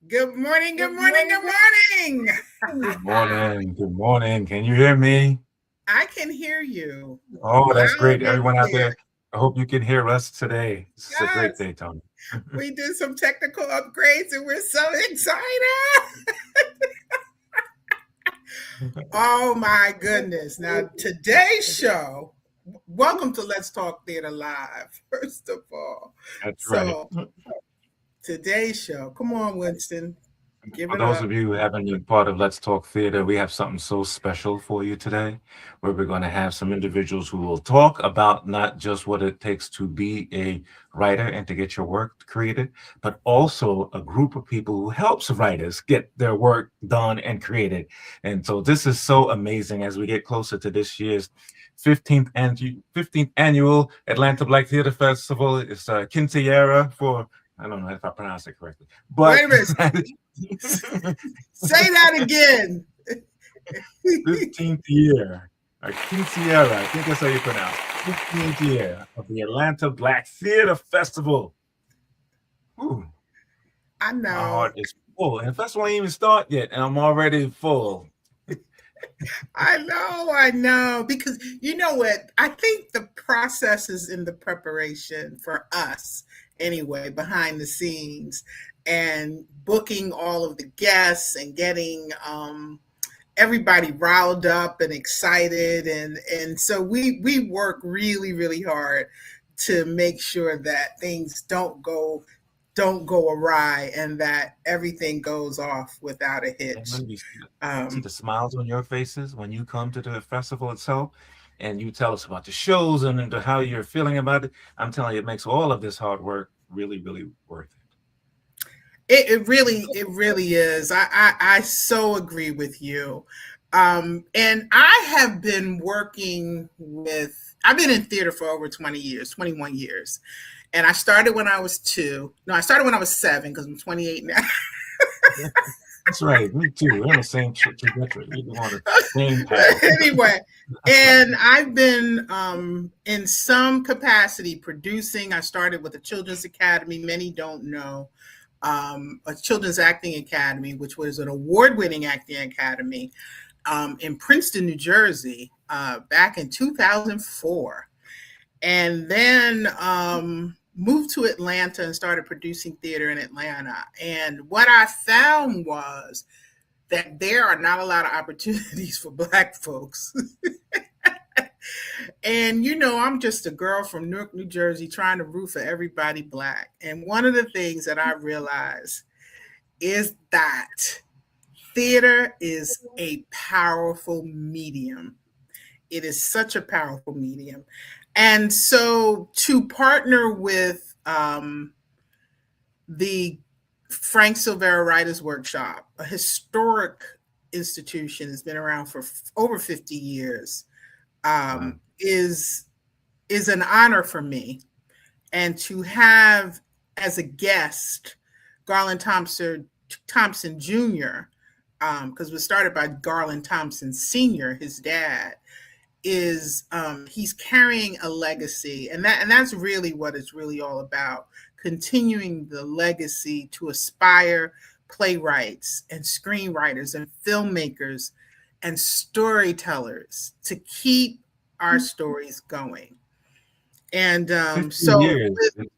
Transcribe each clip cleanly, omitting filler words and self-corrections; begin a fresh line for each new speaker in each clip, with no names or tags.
Good morning, good morning, good morning.
Good morning. Good morning. Can you hear me?
I can hear you
Oh, that's
loud
great.
and
Everyone out
clear.
there, I hope you can hear us today. This is a great
Yes,
day, Tony.
we did some technical upgrades and we're so excited. Oh my goodness. Now, today's show, welcome to Let's Talk Theater Live, first of all.
That's right.
So, today's show, come on, Winston, give
For
it
those
up.
of you who haven't been part of Let's Talk Theater, we have something so special for you today, where we're going to have some individuals who will talk about not just what it takes to be a writer and to get your work created, but also a group of people who helps writers get their work done and created. And so this is so amazing as we get closer to this year's 15th annual Atlanta Black Theater Festival. It's Quinceañera for, I don't know if I pronounce it correctly,
Wait
but
a minute. Say that again.
15th year, or Quinceañera, I think that's how you pronounce it. 15th year of the Atlanta Black Theater Festival. Ooh,
I
my
know.
heart is full. And the festival ain't even start yet, and I'm already full.
I know. Because you know what? I think the process is in the preparation for us, anyway, behind the scenes and booking all of the guests and getting everybody riled up and excited. And so we work really, really hard to make sure that things don't go awry and that everything goes off without a
And
hitch.
when we see
Um,
the smiles on your faces when you come to the festival itself, and you tell us about the shows and into how you're feeling about it, I'm telling you, it makes all of this hard work really, really worth
it really is. I so agree with you. And I have been working with. I've been in theater for over 20 years, 21 years. And I started when I was 2. No, I started when I was 7 because I'm 28 now.
it. That's right. Me too. We're on the same trajectory. We're on the same path.
Anyway, and I've been in some capacity producing. I started with the Children's Academy. Many don't know a Children's Acting Academy, which was an award-winning acting academy in Princeton, New Jersey, back in 2004, and then moved to Atlanta and started producing theater in Atlanta. And what I found was that there are not a lot of opportunities for Black folks. And I'm just a girl from Newark, New Jersey, trying to root for everybody Black. And one of the things that I realized is that theater is a powerful medium. It is such a powerful medium. And so to partner with the Frank Silvera Writers Workshop, a historic institution that's been around for over 50 years,
Wow.
is an honor for me. And to have as a guest Garland Thompson Jr., because it was started by Garland Thompson Sr., his dad, is he's carrying a legacy, and that's really what it's really all about, continuing the legacy to aspire playwrights and screenwriters and filmmakers and storytellers to keep our stories going. And
50
so
years. 50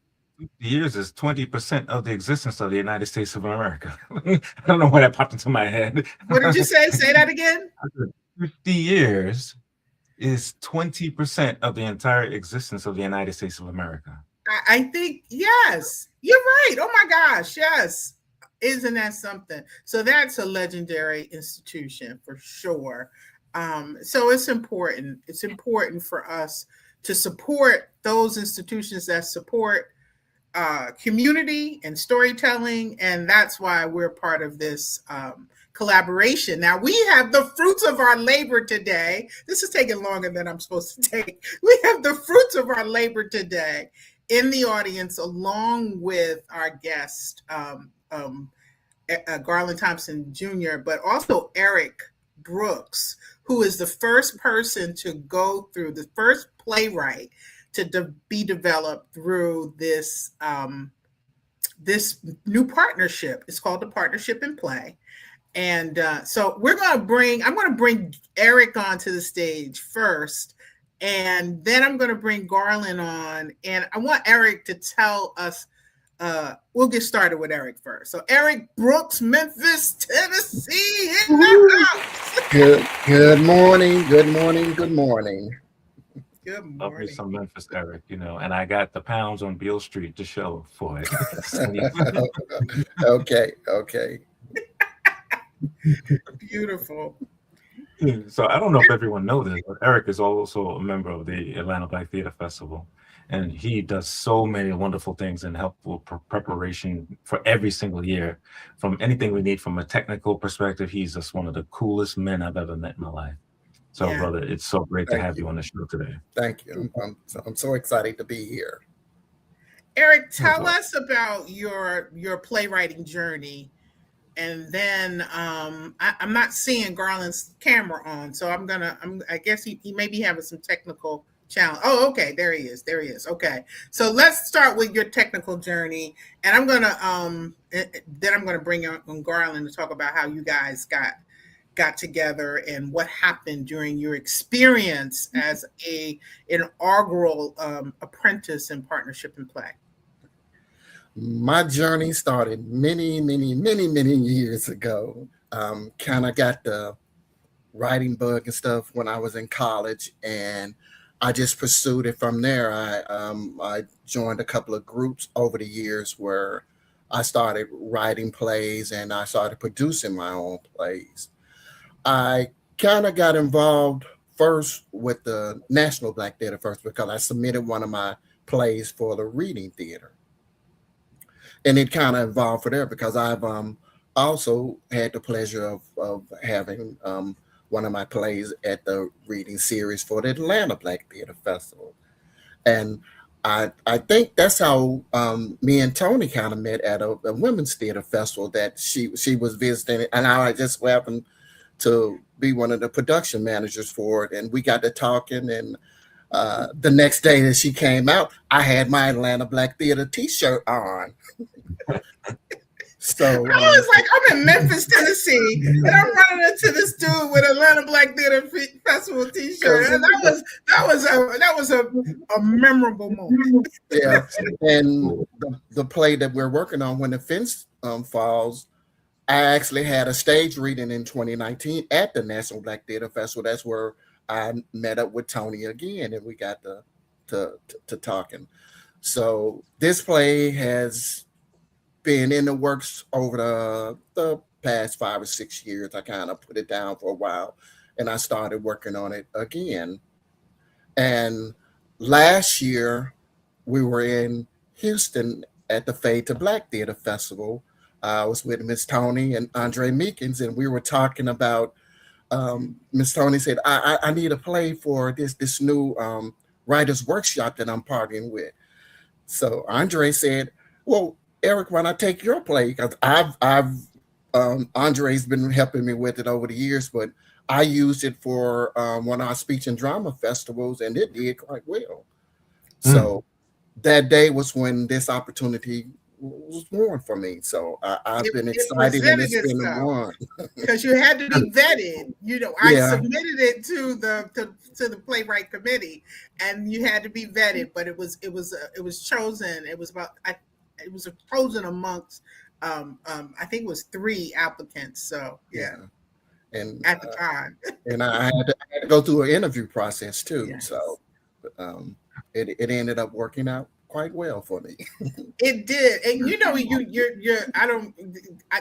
years is 20% of the existence of the United States of America. I don't know why that popped into my head.
what did you say that again?
50 years is 20% of the entire existence of the United States of America.
I think, yes, you're right. Oh my gosh, yes. Isn't that something? So that's a legendary institution for sure. So it's important. It's important for us to support those institutions that support community and storytelling, and that's why we're part of this collaboration. Now we have the fruits of our labor today. This is taking longer than I'm supposed to take. We have the fruits of our labor today in the audience, along with our guest, Garland Thompson Jr., but also Erick Brooks, who is the first person to go through, the first playwright to be developed through this this new partnership. It's called the Partnership in Play. And so I'm going to bring Erick onto the stage first, and then I'm going to bring Garland on. And I want Erick to tell us, we'll get started with Erick first. So Erick Brooks, Memphis, Tennessee.
Good morning. Good morning. Good morning.
Good morning.
Love me some Memphis, Erick, and I got the pounds on Beale Street to show for it.
Okay.
Beautiful.
So I don't know if everyone knows this, but Erick is also a member of the Atlanta Black Theater Festival, and he does so many wonderful things in helpful preparation for every single year. From anything we need from a technical perspective, he's just one of the coolest men I've ever met in my life. So, brother, it's so great to have you on the show today.
Thank you. I'm so excited to be here.
Erick, tell us about your playwriting journey. And then I'm not seeing Garland's camera on, so I guess he may be having some technical challenge. Oh, okay, there he is. Okay, so let's start with your technical journey, and I'm gonna bring on Garland to talk about how you guys got together and what happened during your experience as an inaugural apprentice in Partnership in Play.
My journey started many years ago. Kind of got the writing bug and stuff when I was in college, and I just pursued it from there. I joined a couple of groups over the years where I started writing plays and I started producing my own plays. I kind of got involved first with the National Black Theater first because I submitted one of my plays for the reading theater. And it kind of evolved from there because I've also had the pleasure of having one of my plays at the reading series for the Atlanta Black Theater Festival. And I think that's how me and Toni kind of met at a women's theater festival that she was visiting, and I just happened to be one of the production managers for it. And we got to talking, and the next day that she came out, I had my Atlanta Black Theater t-shirt on. So
I was like, I'm in Memphis, Tennessee, and I'm running into this dude with Atlanta Black Theater Festival t-shirt, and that was a memorable moment.
Yeah, and the play that we're working on, When the Fence Falls, I actually had a stage reading in 2019 at the National Black Theater Festival. That's where I met up with Toni again, and we got to talking. So this play has been in the works over the past 5 or 6 years. I kind of put it down for a while, and I started working on it again. And last year, we were in Houston at the Fade to Black Theater Festival. I was with Miss Toni and Andre Meekins, and we were talking about, Miss Toni said, I need a play for this new writers workshop that I'm partnering with. So Andre said, well, Erick, why not take your play? Because Andre's been helping me with it over the years, but I used it for one of our speech and drama festivals, and it did quite well. So that day was when this opportunity was born for me. So I've been excited, and it's been a run.
Because you had to be vetted. I submitted it to the playwright committee, and you had to be vetted. But it was chosen. It was chosen amongst I think it was 3 applicants. So yeah.
And
at the time,
and I had to go through an interview process too.
Yes.
So it ended up working out quite well for me.
It did. And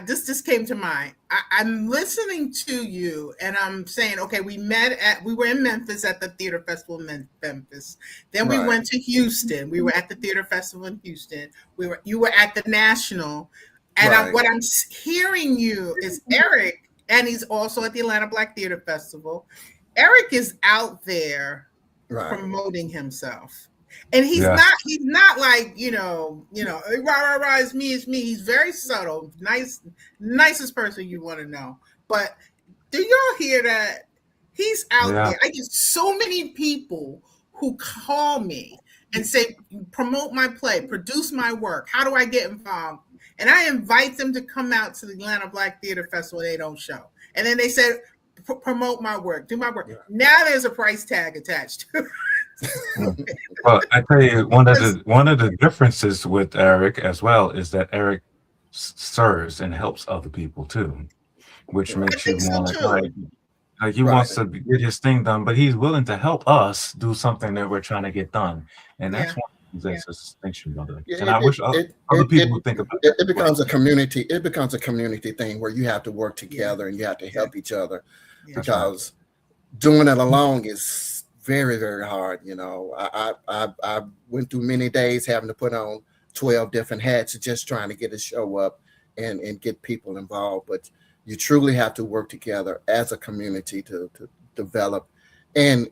this came to mind. I'm listening to you and I'm saying, okay, we were in Memphis at the Theater Festival in Memphis. Then we went to Houston. We were at the Theater Festival in Houston. You were at the National. And what I'm hearing you is Erick, and he's also at the Atlanta Black Theater Festival. Erick is out there promoting himself. And he's not like, rah, it's me. He's very subtle, nicest person you want to know. But do y'all hear that? He's out there. I get so many people who call me and say, promote my play, produce my work. How do I get involved? and I invite them to come out to the Atlanta Black Theater Festival. They don't show. And then they said, promote my work, do my work. Yeah. Now there's a price tag attached to it.
Well, I tell you, one of the differences with Erick as well is that Erick serves and helps other people too, which makes you more like he wants to get his thing done, but he's willing to help us do something that we're trying to get done, and that's one of the things that's a distinction, brother. And I wish other people would think about it.
It becomes a community. It becomes a community thing where you have to work together and you have to help each other, because doing it alone is very, very hard. You know, I went through many days having to put on 12 different hats just trying to get a show up and get people involved, but you truly have to work together as a community to develop and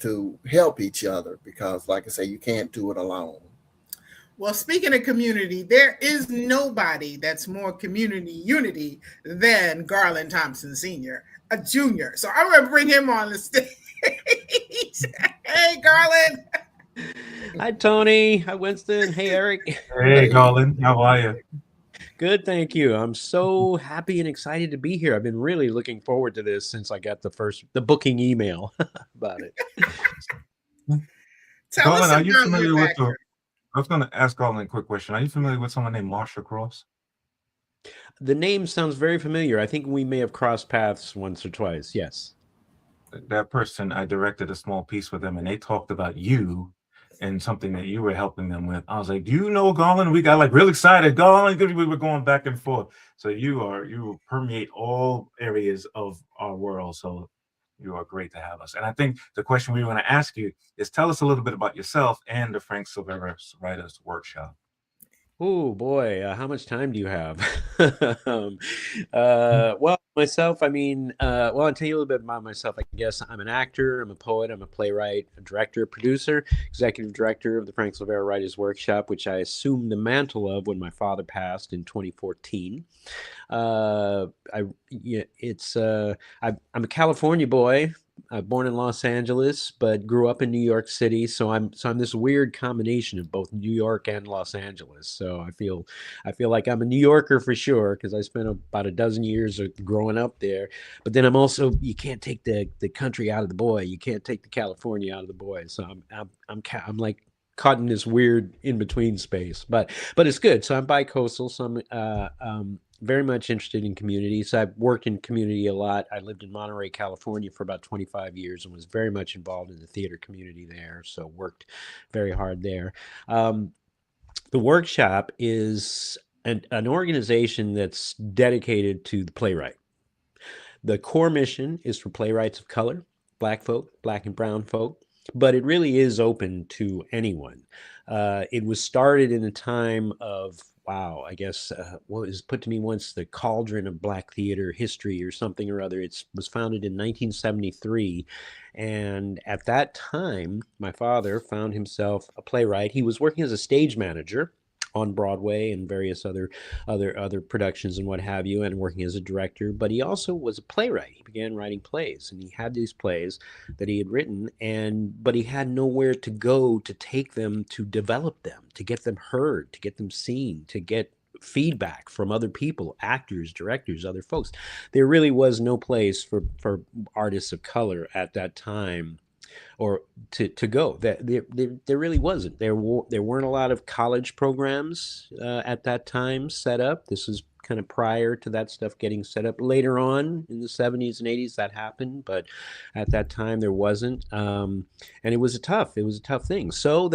to help each other, because like I say, you can't do it alone.
Well, speaking of community, there is nobody that's more community unity than Garland Thompson Sr., a junior. So I'm going to bring him on the stage. Hey, Garland.
Hi, Toni. Hi, Winston. Hey, Erick.
Hey, Garland. How are you?
Good, thank you. I'm so happy and excited to be here. I've been really looking forward to this since I got the booking email about it.
Garland, are you familiar with I was going to ask Garland a quick question. Are you familiar with someone named Marsha Cross?
The name sounds very familiar. I think we may have crossed paths once or twice. Yes.
That person, I directed a small piece with them, and they talked about you and something that you were helping them with. I was like, do you know Garland? We got like real excited. Garland, we were going back and forth. So you permeate all areas of our world. So you are great to have us. And I think the question we want to ask you is, tell us a little bit about yourself and the Frank Silvera Writers Workshop.
Oh boy, how much time do you have? Well, myself, I mean, I'll tell you a little bit about myself. I guess I'm an actor, I'm a poet, I'm a playwright, a director, producer, executive director of the Frank Silvera Writers Workshop, which I assumed the mantle of when my father passed in 2014. I'm a California boy. Born in Los Angeles, but grew up in New York City. So I'm this weird combination of both New York and Los Angeles. So I feel like I'm a New Yorker for sure, because I spent about a dozen years growing up there. But then I'm also, you can't take the country out of the boy. You can't take the California out of the boy. So I'm like caught in this weird in between space. But it's good. So I'm bi-coastal. So I'm very much interested in community. So I've worked in community a lot. I lived in Monterey, California for about 25 years and was very much involved in the theater community there. So worked very hard there. The workshop is an organization that's dedicated to the playwright. The core mission is for playwrights of color, Black folk, Black and brown folk, but it really is open to anyone. It was started in a time of, wow, I guess what was put to me once the cauldron of Black theater history or something or other. It was founded in 1973. And at that time, my father found himself a playwright. He was working as a stage manager on Broadway and various other productions and what have you, and working as a director, but he also was a playwright. He began writing plays, and he had these plays that he had written, but he had nowhere to go to take them, to develop them, to get them heard, to get them seen, to get feedback from other people, actors, directors, other folks. There really was no place for artists of color at that time, or to go. There really wasn't. There weren't a lot of college programs at that time set up. This was kind of prior to that stuff getting set up. Later on in the 70s and 80s that happened, but at that time there wasn't. And it was a tough thing. So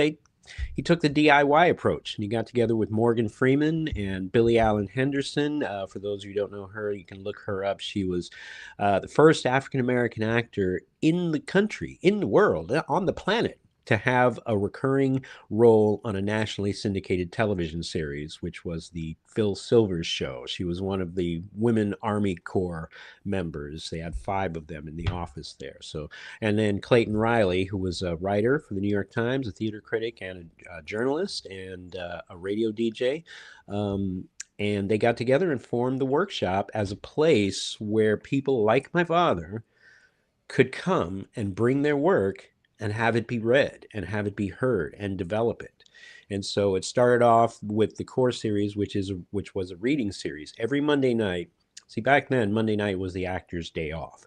he took the DIY approach, and he got together with Morgan Freeman and Billie Allen Henderson. For those of you who don't know her, you can look her up. She was the first African-American actor in the country, in the world, on the planet, to have a recurring role on a nationally syndicated television series, which was the Phil Silvers Show. She was one of the women Army Corps members. They had 5 of them in the office there. So, and then Clayton Riley, who was a writer for the New York Times, a theater critic and a journalist and a radio DJ. And they got together and formed the workshop as a place where people like my father could come and bring their work and have it be read and have it be heard and develop it. And so it started off with the core series, which was a reading series every Monday night. See, back then, Monday night was the actors' day off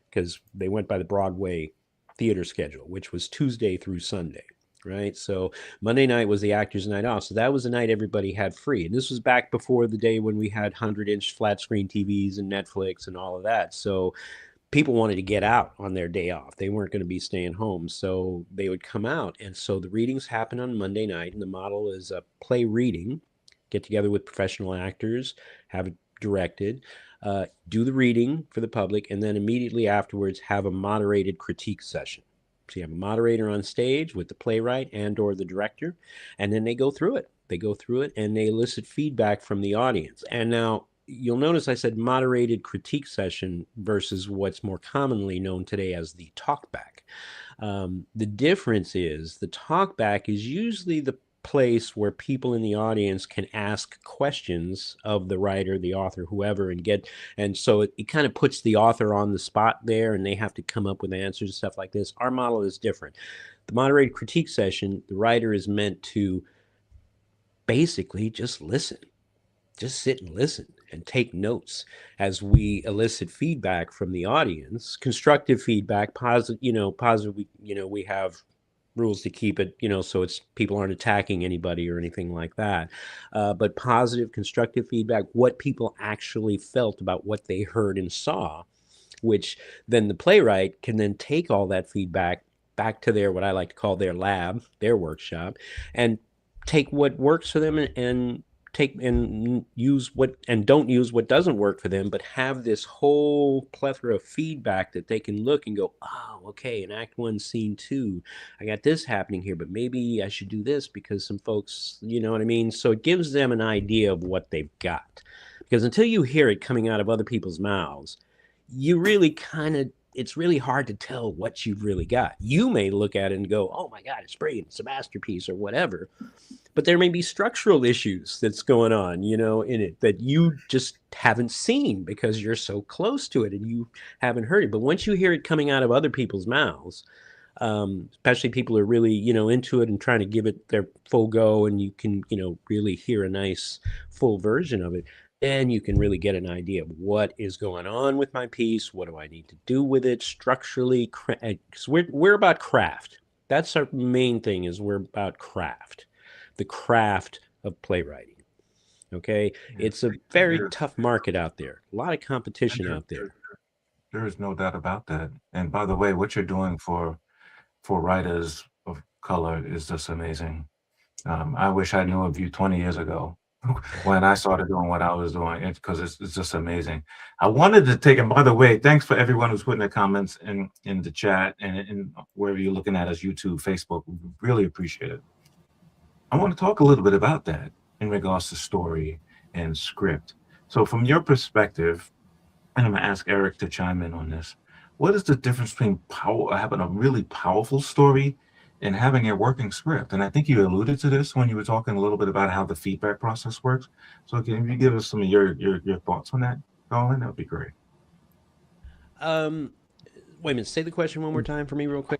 because they went by the Broadway theater schedule, which was Tuesday through Sunday, right? So Monday night was the actors' night off. So that was the night everybody had free. And this was back before the day when we had 100-inch flat screen TVs and Netflix and all of that. So people wanted to get out on their day off. They weren't going to be staying home. So they would come out. And so the readings happen on Monday night. And the model is a play reading, get together with professional actors, have it directed, do the reading for the public, and then immediately afterwards have a moderated critique session. So you have a moderator on stage with the playwright and or the director, and then they go through it. They go through it and they elicit feedback from the audience. And now you'll notice I said moderated critique session versus what's more commonly known today as the talkback. The difference is the talkback is usually the place where people in the audience can ask questions of the writer, the author, whoever, and so it kind of puts the author on the spot there, and they have to come up with answers and stuff like this. Our model is different. The moderated critique session, the writer is meant to basically just listen, just sit and listen and take notes as we elicit feedback from the audience, constructive feedback, positive, we have rules to keep it, so it's people aren't attacking anybody or anything like that. But positive, constructive feedback, what people actually felt about what they heard and saw, which then the playwright can then take all that feedback back to their, what I like to call their lab, their workshop, and take what works for them and use what, and don't use what doesn't work for them, but have this whole plethora of feedback that they can look and go, oh, okay, in Act 1, Scene 2, I got this happening here, but maybe I should do this because some folks, you know what I mean? So it gives them an idea of what they've got. Because until you hear it coming out of other people's mouths, you really it's really hard to tell what you've really got. You may look at it and go, oh my God, it's brilliant, it's a masterpiece or whatever. But there may be structural issues that's going on, in it that you just haven't seen because you're so close to it and you haven't heard it. But once you hear it coming out of other people's mouths, especially people who are really, into it and trying to give it their full go, and you can, really hear a nice full version of it, then you can really get an idea of what is going on with my piece. What do I need to do with it structurally? Because we're about craft. That's our main thing, is we're about craft. The craft of playwriting. Okay, it's a very tough market out there. A lot of competition out there.
There is no doubt about that. And by the way, what you're doing for writers of color is just amazing. I wish I knew of you 20 years ago when I started doing what I was doing, because it's just amazing. I wanted to take, and by the way, thanks for everyone who's putting their comments in the chat and wherever you're looking at us, YouTube, Facebook. We really appreciate it. I want to talk a little bit about that in regards to story and script. So from your perspective, and I'm going to ask Erick to chime in on this, what is the difference between having a really powerful story and having a working script? And I think you alluded to this when you were talking a little bit about how the feedback process works. So can you give us some of your thoughts on that, Garland? That would be great.
Wait a minute, say the question one more time for me real quick.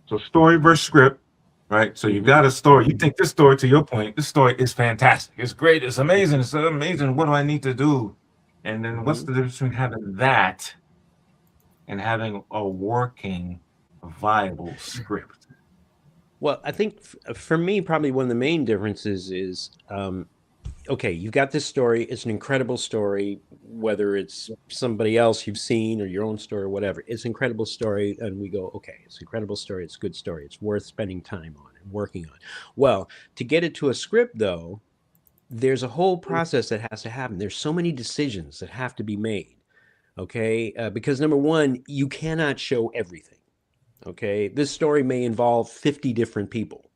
So story versus script. Right. So you've got a story. You think this story, to your point, this story is fantastic. It's great. It's amazing. It's amazing. What do I need to do? And then what's the difference between having that and having a working, viable script?
Well, I think for me, probably one of the main differences is, okay, you've got this story. It's an incredible story, whether it's somebody else you've seen or your own story or whatever. It's an incredible story. And we go, okay, it's an incredible story. It's a good story. It's worth spending time on and working on. Well, to get it to a script, though, there's a whole process that has to happen. There's so many decisions that have to be made, okay? Because number one, you cannot show everything, okay? This story may involve 50 different people,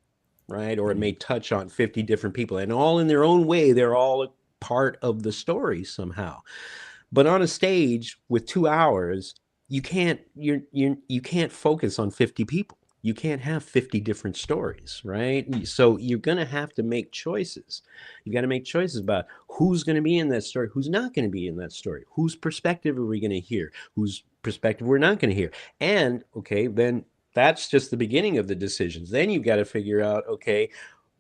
right? Or it may touch on 50 different people, and all in their own way, they're all a part of the story somehow. But on a stage with 2 hours, you can't focus on 50 people. You can't have 50 different stories, right? So you're going to have to make choices. You got to make choices about who's going to be in that story, who's not going to be in that story, whose perspective are we going to hear, whose perspective we're not going to hear. And okay, then that's just the beginning of the decisions. Then you've got to figure out, okay,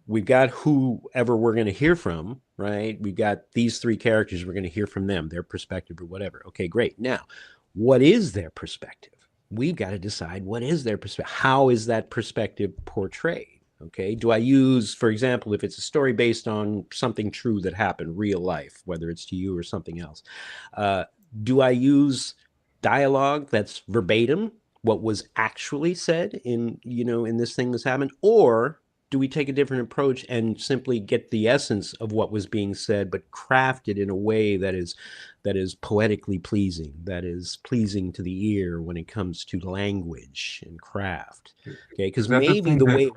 we've got whoever we're going to hear from, right? We've got these three characters. We're going to hear from them, their perspective or whatever. Okay, great. Now, what is their perspective? We've got to decide what is their perspective. How is that perspective portrayed? Okay. Do I use, for example, if it's a story based on something true that happened, real life, whether it's to you or something else, do I use dialogue that's verbatim, what was actually said in, in this thing that's happened? Or do we take a different approach and simply get the essence of what was being said, but craft it in a way that is poetically pleasing, that is pleasing to the ear when it comes to language and craft? Okay, because maybe the way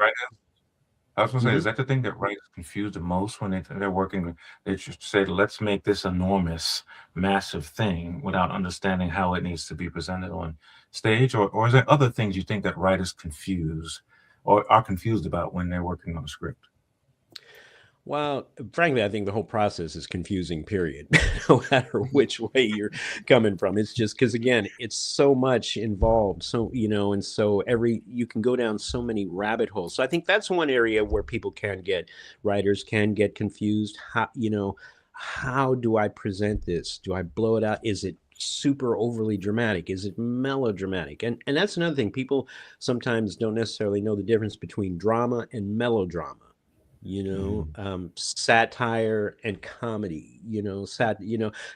I was gonna say, is that the thing that writers confuse the most when they're working? They just say, "Let's make this enormous, massive thing," without understanding how it needs to be presented on stage, or is there other things you think that writers confuse or are confused about when they're working on a script?
Well, frankly, I think the whole process is confusing, period, no matter which way you're coming from. It's just because, again, it's so much involved. So, and so you can go down so many rabbit holes. So I think that's one area where writers can get confused. How do I present this? Do I blow it out? Is it super overly dramatic? Is it melodramatic? And that's another thing. People sometimes don't necessarily know the difference between drama and melodrama. Satire and comedy,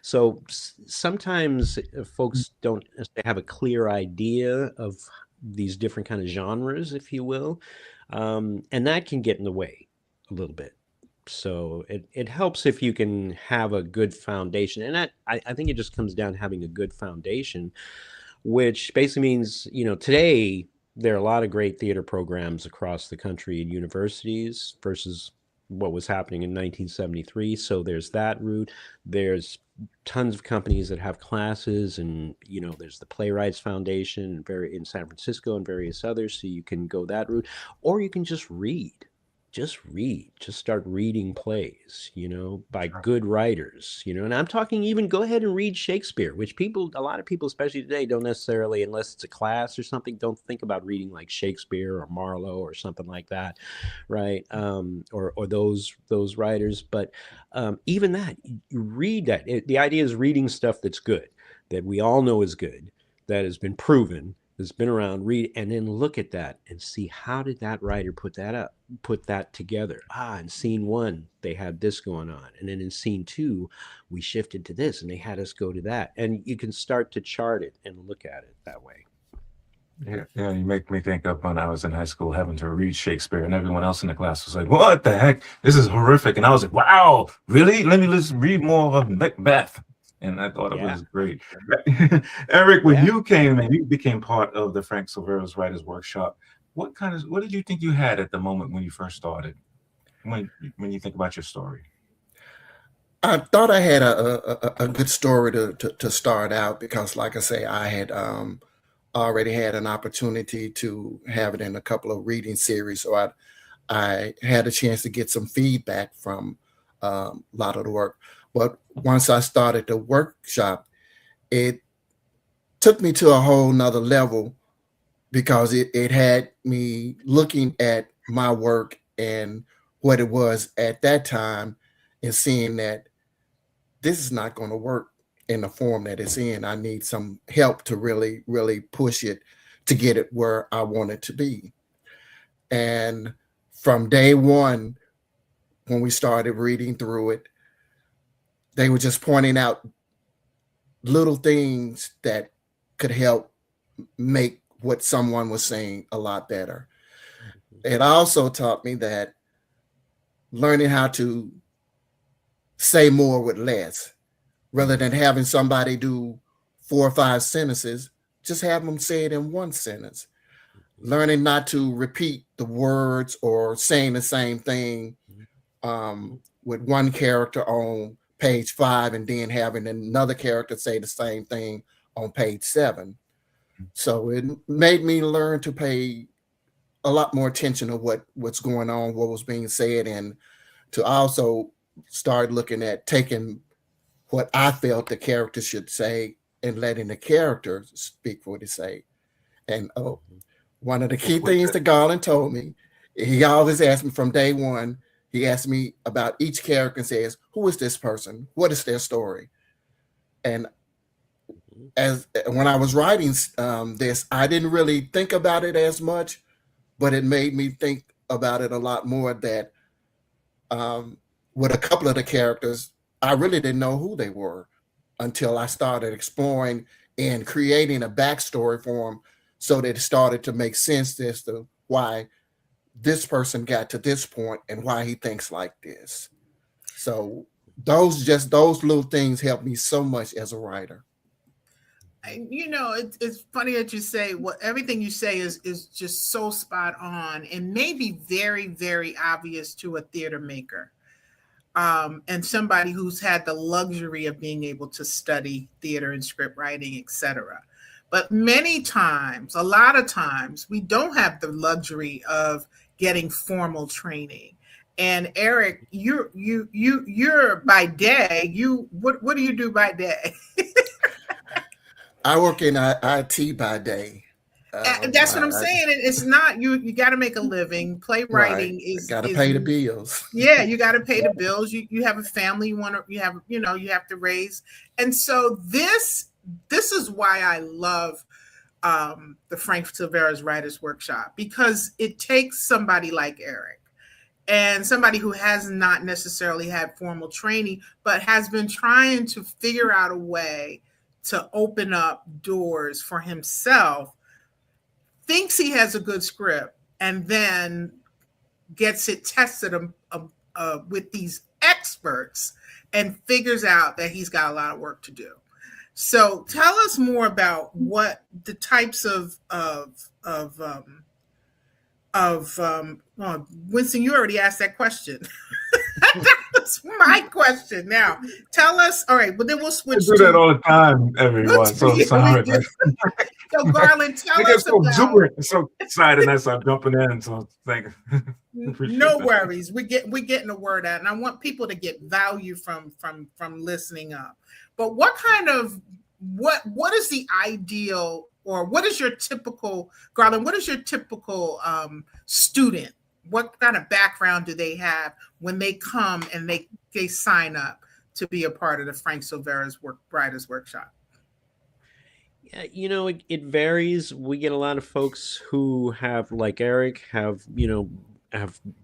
so sometimes folks don't have a clear idea of these different kind of genres, if you will, and that can get in the way a little bit. So it helps if you can have a good foundation, and I think it just comes down to having a good foundation, which basically means, today there are a lot of great theater programs across the country and universities versus what was happening in 1973. So there's that route. There's tons of companies that have classes, and there's the Playwrights Foundation in San Francisco and various others. So you can go that route, or you can just start reading plays, by good writers, and I'm talking even go ahead and read Shakespeare, which a lot of people, especially today, don't necessarily, unless it's a class or something, don't think about reading like Shakespeare or Marlowe or something like that, right? Or those writers. But even that, you read that. The idea is reading stuff that's good, that we all know is good, that has been proven, that's been around, read, and then look at that and see, how did that writer put that together? In scene one, they had this going on. And then in scene two, we shifted to this and they had us go to that. And you can start to chart it and look at it that way.
Yeah, you make me think of when I was in high school having to read Shakespeare, and everyone else in the class was like, "What the heck? This is horrific." And I was like, "Wow, really? Let me just read more of Macbeth." And I thought it was great. Erick, when you came and you became part of the Frank Silvera Writers Workshop, what did you think you had at the moment when you first started? When you think about your story?
I thought I had a good story to start out, because, like I say, I had already had an opportunity to have it in a couple of reading series. So I had a chance to get some feedback from a lot of the work. But once I started the workshop, it took me to a whole nother level, because it had me looking at my work and what it was at that time, and seeing that this is not going to work in the form that it's in. I need some help to really, really push it to get it where I want it to be. And from day one, when we started reading through it, they were just pointing out little things that could help make what someone was saying a lot better. It also taught me that learning how to say more with less, rather than having somebody do 4 or 5 sentences, just have them say it in one sentence. Learning not to repeat the words or saying the same thing with one character on page 5 and then having another character say the same thing on page 7. So it made me learn to pay a lot more attention to what's going on, what was being said, and to also start looking at taking what I felt the character should say and letting the character speak for what they say. And one of the key things that Garland told me, he always asked me from day one, he asked me about each character and says, who is this person? What is their story? And when I was writing this, I didn't really think about it as much, but it made me think about it a lot more, that with a couple of the characters, I really didn't know who they were until I started exploring and creating a backstory for them, so that it started to make sense as to why this person got to this point and why he thinks like this. So those little things help me so much as a writer.
You know, it's funny that you say everything you say is just so spot on, and maybe very, very obvious to a theater maker, and somebody who's had the luxury of being able to study theater and script writing, etc. But many times, a lot of times, we don't have the luxury of getting formal training. And Erick, you're by day. What do you do by day?
I work in IT by day.
That's what I'm saying. It's not you got to make a living. Playwriting is
got to pay the bills.
Yeah, you got to pay the bills. You have a family you have to raise. And so this is why I love the Frank Silvera Writers Workshop, because it takes somebody like Erick, and somebody who has not necessarily had formal training, but has been trying to figure out a way to open up doors for himself, thinks he has a good script, and then gets it tested with these experts and figures out that he's got a lot of work to do. So tell us more about what the types of Winston, you already asked that question. That's my question. Now, tell us. All right, but then we'll switch.
I do that all the time, everyone. So sorry.
So, Garland, tell us
so
about.
exuberant, so excited, and I start jumping in. So thank you.
No worries. We're getting the word out, and I want people to get value from listening up. But what is the ideal, or what is your typical, Garland? What is your typical student? What kind of background do they have when they come and they sign up to be a part of the Frank Silvera's Writers Workshop?
Yeah, you know, it varies. We get a lot of folks who have, like Erick, have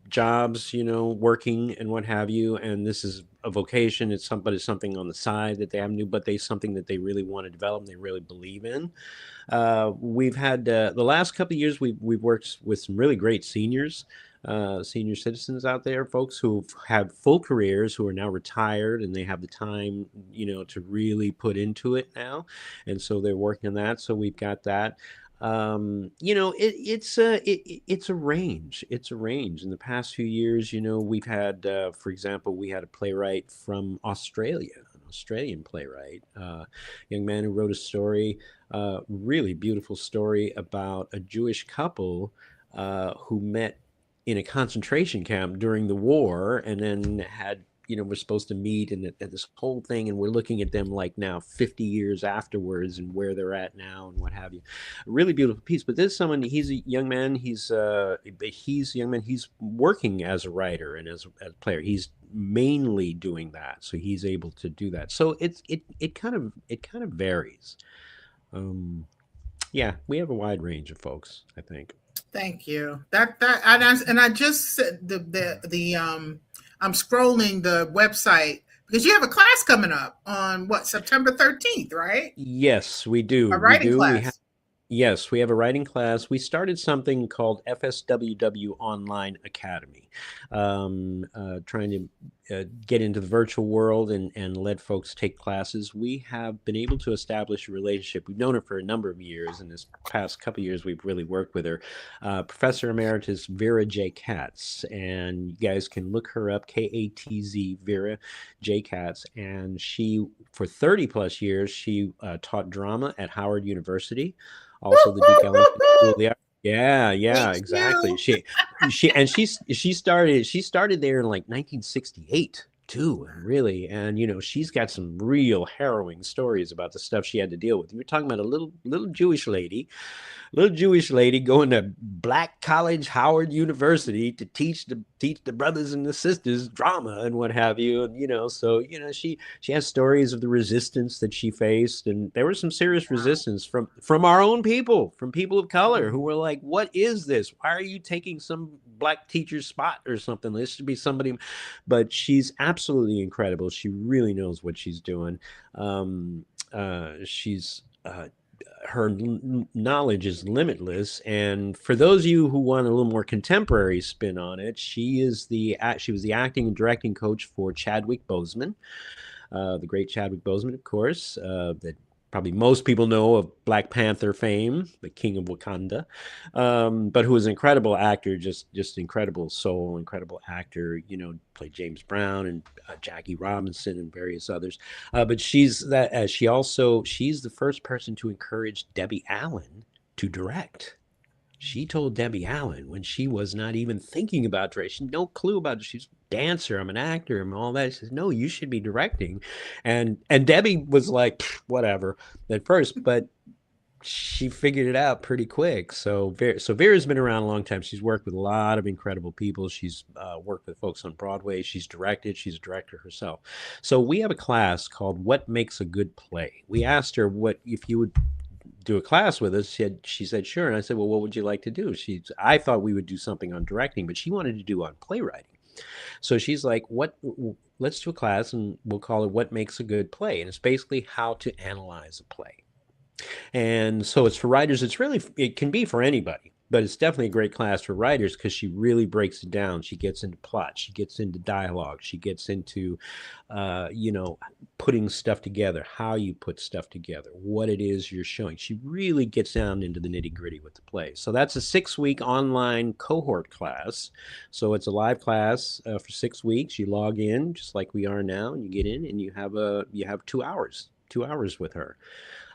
jobs, working and what have you, and this is a vocation. It's something on the side that they haven't do, but something that they really want to develop and they really believe in. We've had the last couple of years, we've worked with some really great senior citizens out there, folks who've had full careers, who are now retired, and they have the time, to really put into it now, and so they're working on that. So we've got that. It's a range. It's a range. In the past few years, we've had, for example, we had a playwright from Australia, an Australian playwright, young man who wrote a story, really beautiful story about a Jewish couple who met in a concentration camp during the war, and then had, we're supposed to meet and this whole thing, and we're looking at them like now 50 years afterwards and where they're at now and what have you. A really beautiful piece. But there's someone, he's a young man, he's working as a writer and as a player. He's mainly doing that, so he's able to do that. So it kind of varies. Yeah, we have a wide range of folks, I think.
Thank you. And I just said I'm scrolling the website because you have a class coming up on September 13th, right?
Yes, we do.
A writing class.
Yes, we have a writing class. We started something called FSWW Online Academy, trying to get into the virtual world and let folks take classes. We have been able to establish a relationship. We've known her for a number of years, and this past couple of years we've really worked with her. Professor Emeritus Vera J. Katz, and you guys can look her up, Katz, Vera J. Katz, and she, for 30 plus years, she taught drama at Howard University. Also the Duke Ellington School. Yeah, exactly. She started there in like 1968 too, really. And she's got some real harrowing stories about the stuff she had to deal with. You're talking about a little Jewish lady going to Black College, Howard University to teach the brothers and the sisters drama and what have you. And so she has stories of the resistance that she faced, and there was some serious resistance from our own people, from people of color, who were like, "What is this? Why are you taking some Black teacher's spot or something? This should be somebody." But she's absolutely incredible. She really knows what she's doing. Her knowledge is limitless, and for those of you who want a little more contemporary spin on it, she was the acting and directing coach for Chadwick Boseman, the great Chadwick Boseman, of course, that probably most people know of Black Panther fame, the King of Wakanda, but who was an incredible actor, just incredible soul, incredible actor. Played James Brown and Jackie Robinson and various others. But she's the first person to encourage Debbie Allen to direct. She told Debbie Allen when she was not even thinking about directing, she had no clue about it. She's a dancer, I'm an actor, and all that. She says, "No, you should be directing." And Debbie was like, whatever at first, but she figured it out pretty quick. So Vera's been around a long time. She's worked with a lot of incredible people. She's worked with folks on Broadway. She's directed. She's a director herself. So we have a class called What Makes a Good Play. We asked her if you would do a class with us. She said sure. And I said, well, what would you like to do? I thought we would do something on directing, but she wanted to do on playwriting. So she's like, let's do a class, and we'll call it What Makes a Good Play. And it's basically how to analyze a play. And so it's for writers. It can be for anybody, but it's definitely a great class for writers because she really breaks it down. She gets into plot, she gets into dialogue, she gets into, putting stuff together, how you put stuff together, what it is you're showing. She really gets down into the nitty gritty with the play. So that's a 6-week online cohort class. So it's a live class for 6 weeks. You log in just like we are now, and you get in, and you have 2 hours with her.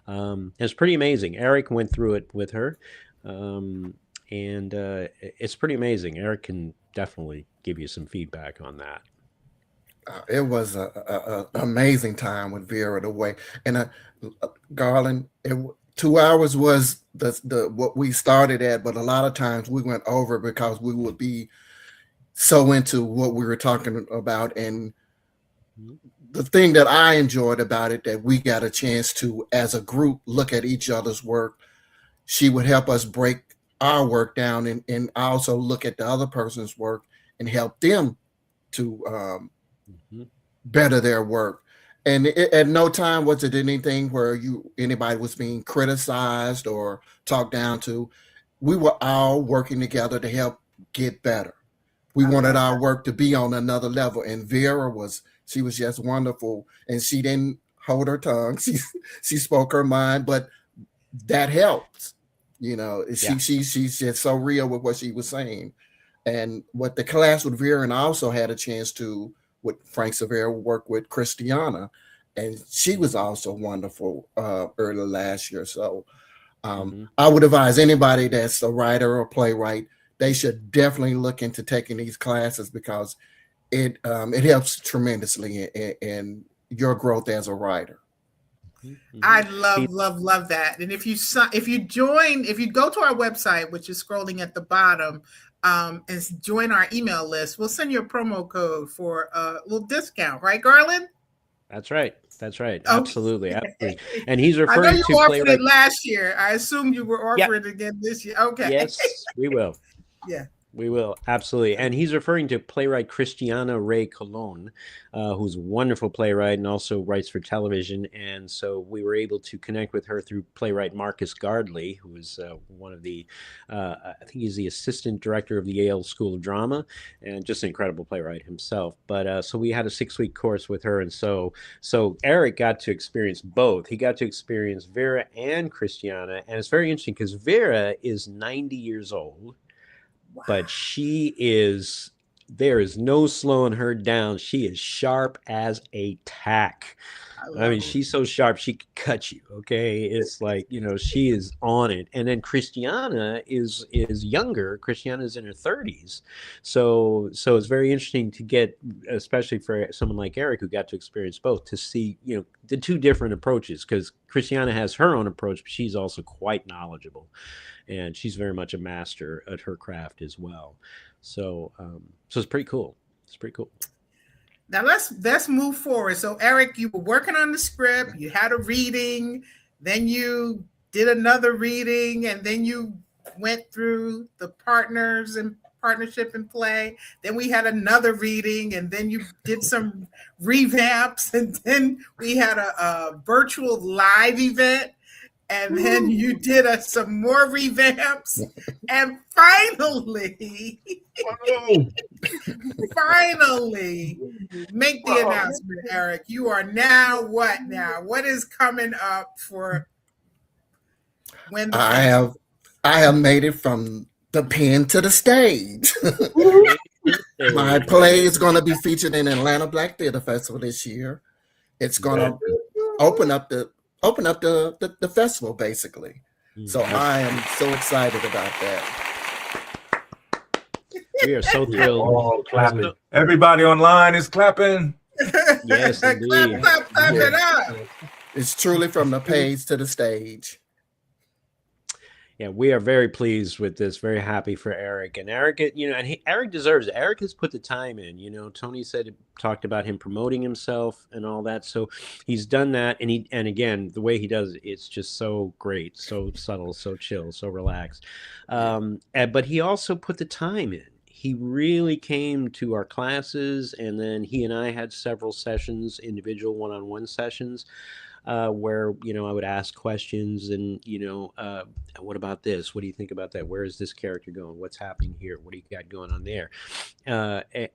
It's pretty amazing. Erick went through it with her, and it's pretty amazing. Erick can definitely give you some feedback on that.
It was a amazing time with Vera the way, and Garland. 2 hours was the what we started at, but a lot of times we went over because we would be so into what we were talking about. And the thing that I enjoyed about it, that we got a chance to, as a group, look at each other's work. She would help us break our work down and also look at the other person's work and help them to better their work. And at no time was it anything where anybody was being criticized or talked down to. We were all working together to help get better. We wanted our work to be on another level. And Vera she was just wonderful, and she didn't hold her tongue. She spoke her mind, but that helps. She's just so real with what she was saying. And what the class with Vera, and I also had a chance to, with Frank Silvera, work with Christiana, and she was also wonderful early last year. So I would advise anybody that's a writer or playwright, they should definitely look into taking these classes because it helps tremendously in your growth as a writer.
I love that. And if you go to our website, which is scrolling at the bottom, and join our email list, we'll send you a promo code for a little discount, right, Garland?
That's right.
Okay.
Absolutely. And he's referring
I know you
to
offered it last year. I assume you were offering it again this year. Okay.
Yes, we will.
Yeah.
We will, absolutely. And he's referring to playwright Christiana Ray Colon, who's a wonderful playwright and also writes for television. And so we were able to connect with her through playwright Marcus Gardley, who is one of the, I think he's the assistant director of the Yale School of Drama, and just an incredible playwright himself. But so we had a 6-week course with her. And so Erick got to experience both. He got to experience Vera and Christiana. And it's very interesting because Vera is 90 years old. Wow. But there is no slowing her down. She is sharp as a tack. I mean, she's so sharp. She could cut you. Okay, it's like, you know, she is on it. And then Christiana is younger. Christiana's in her 30s, so it's very interesting to get, especially for someone like Eric who got to experience both, to see, you know, the two different approaches, because Christiana has her own approach, but she's also quite knowledgeable, and she's very much a master at her craft as well. So it's pretty cool. It's pretty cool.
Now let's move forward. So Eric, you were working on the script, you had a reading, then you did another reading, and then you went through the partners and partnership and play. Then we had another reading, and then you did some revamps, and then we had a virtual live event, and then you did some more revamps, and finally, make the announcement, Eric. You are now what now? What is coming up for when
I have made it from the pen to the stage. My play is going to be featured in Atlanta Black Theater Festival this year. It's going to open up the festival, basically. So I am so excited about that.
We are so thrilled.
All clapping. Everybody online is clapping.
Yes, indeed.
clap it up.
It's truly from the page to the stage.
Yeah, we are very pleased with this. Very happy for Eric. And Eric, you know, and Eric deserves it. Eric has put the time in. You know, Toni talked about him promoting himself and all that. So he's done that. And again, the way he does it, it's just so great, so subtle, so chill, so relaxed. But he also put the time in. He really came to our classes, and then he and I had several sessions, individual one-on-one sessions, where, you know, I would ask questions and, you know, what about this? What do you think about that? Where is this character going? What's happening here? What do you got going on there?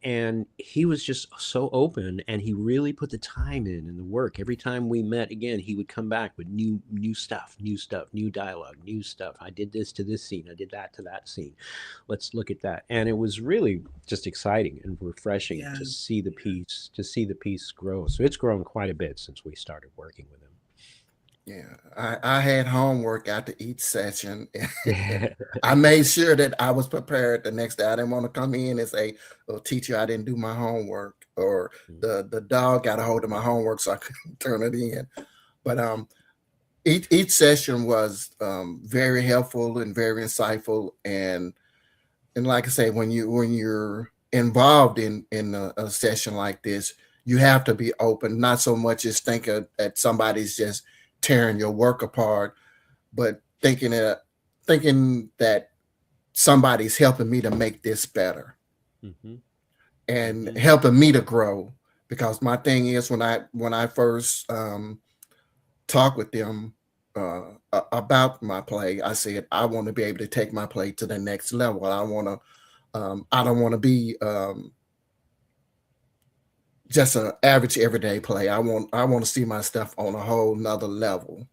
And he was just so open, and he really put the time in the work. Every time we met again, he would come back with new stuff, new dialogue, new stuff. I did this to this scene. I did that to that scene. Let's look at that. And it was really just exciting and refreshing to see the piece grow. So it's grown quite a bit since we started working with him.
Yeah, I had homework after each session. I made sure that I was prepared the next day. I didn't want to come in and say, "Oh, teacher, I didn't do my homework," or the dog got a hold of my homework, so I couldn't turn it in. But each session was very helpful and very insightful. And like I say, when you're involved in a session like this, you have to be open, not so much as thinking that somebody's just tearing your work apart, but thinking that somebody's helping me to make this better, and helping me to grow. Because my thing is, when I first talked with them about my play, I said I want to be able to take my play to the next level. I don't want to be just an average everyday play. I want to see my stuff on a whole nother level.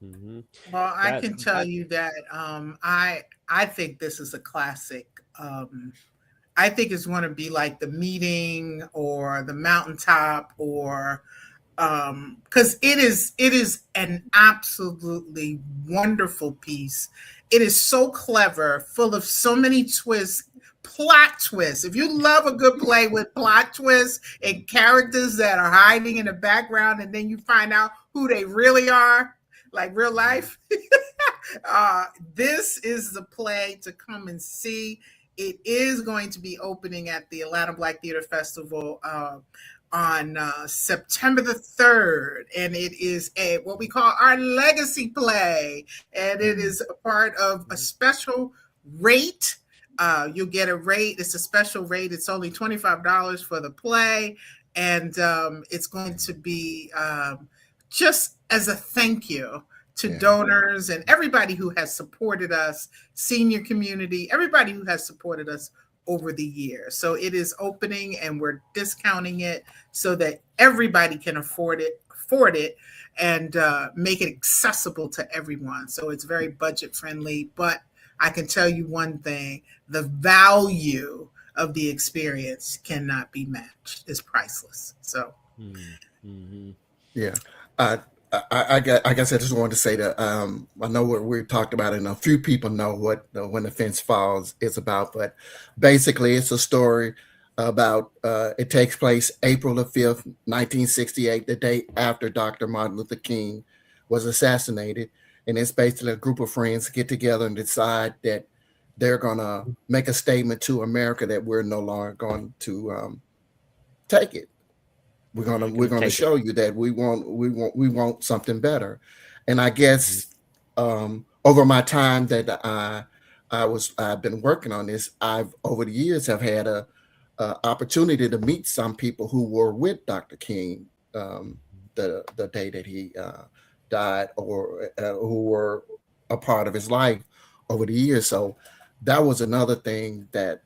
Well, I can tell you that I think this is a classic. I think it's going to be like The Meeting or The Mountaintop, or because it is an absolutely wonderful piece. It is so clever, full of so many twists. Plot twists. If you love a good play with plot twists and characters that are hiding in the background, and then you find out who they really are, like real life, this is the play to come and see. It is going to be opening at the Atlanta Black Theater Festival on September the 3rd, and it is what we call our legacy play, and it is a part of a special rate. You'll get a rate. It's a special rate. It's only $25 for the play. And it's going to be just as a thank you to donors and everybody who has supported us, senior community, everybody who has supported us over the years. So it is opening, and we're discounting it so that everybody can afford it and make it accessible to everyone. So it's very budget friendly, but I can tell you one thing: the value of the experience cannot be matched. It's priceless. So,
yeah, I guess I just wanted to say that I know what we talked about, and a few people know what When the Fence Falls is about. But basically, it's a story about it takes place April the 5th, 1968, the day after Dr. Martin Luther King was assassinated. And it's basically a group of friends get together and decide that they're going to make a statement to America that we're no longer going to take it. We're gonna show you that we want something better. And I guess over my time that I've been working on this, I've over the years have had a opportunity to meet some people who were with Dr. King the day that he died, or who were a part of his life over the years. So that was another thing that